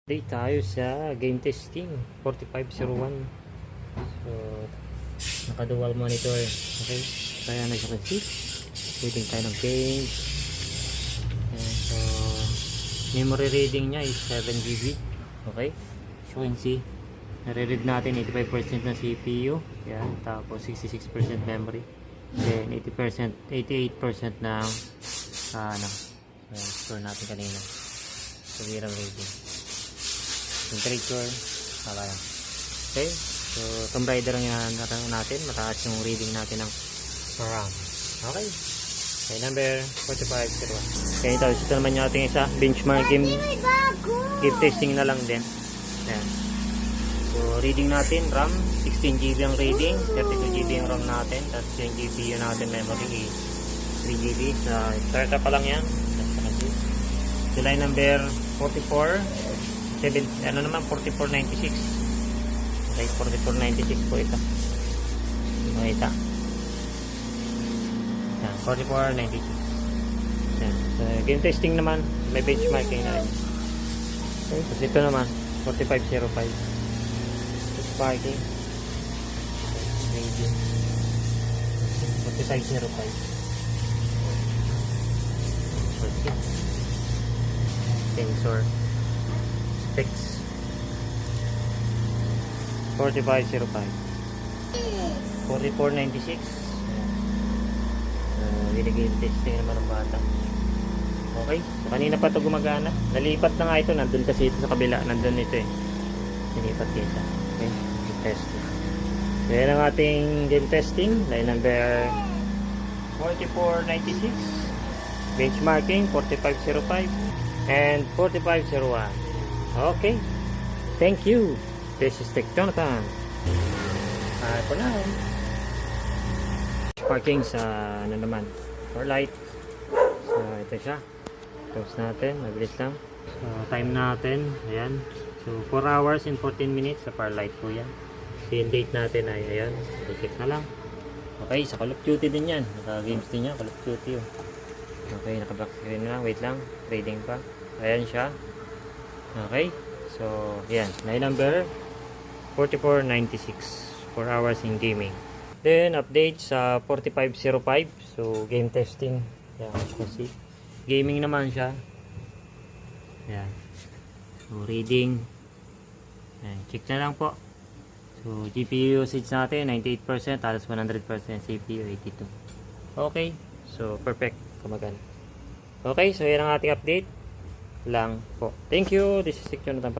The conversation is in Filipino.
Update tayo sa game testing 4501. So naka dual monitor. Okay, kaya as you can see, waiting tayo ng games. And so memory reading nya is 7 GB. Okay, so you can see nare-read natin 85% ng CPU, yan, tapos 66% memory, then 80%, 88% ng store natin kanina sa VRAM reading. Temperature, wala lang. Okay, so Tomb Raider yan natin, mataas yung reading natin ng RAM. Okay, okay, number 4501. Okay, tapos ito naman yung ating isa benchmark game testing na lang din. Ayan. So reading natin RAM 16 GB ang reading, 32 GB ang RAM natin, tapos yung GPU natin memory is 3 GB. Sa startup pa lang yan. So line number 44 4496. Okay, 4496 po ito. Makita. Yan, 4496. Yan. So, game testing naman, may benchmarking na rin. Okay, so ito naman, 4505. Benchmarking. Rating. 4505. Sensor. Specs 4505 4496. Binigay testing naman ng bata. Okay, so kanina pa ito gumagana, nalipat na nga ito, nandun kasi ito sa kabila, nandun ito eh, nilipat kita. Okay, game testing. So yan ang ating game testing, line number 4496, benchmarking 4505 and 4501. Okay, thank you. This is Tech Jonathan. For now, parking sa ano naman, for light. So ito siya, close natin, mabilis lang. So time natin, ayan, so 4 hours and 14 minutes sa par light po yan. So yung date natin ay ayan, so check na lang. Okay, sa Call of Duty din yan, naka games din yan, Call of Duty oh. Okay, naka-back screen na, wait lang, trading pa. Ayan siya. Okay, so yan, line number 4496, 4 hours in gaming. Then update sa 4505, so game testing. Yan, kasi gaming naman siya. Yan, so reading, yan, check na lang po. So GPU usage natin 98%, halos 100%, CPU 82. Okay, so perfect, kumagana. Okay, so yan ang ating update lang po. Thank you, this is Tech Jonathan.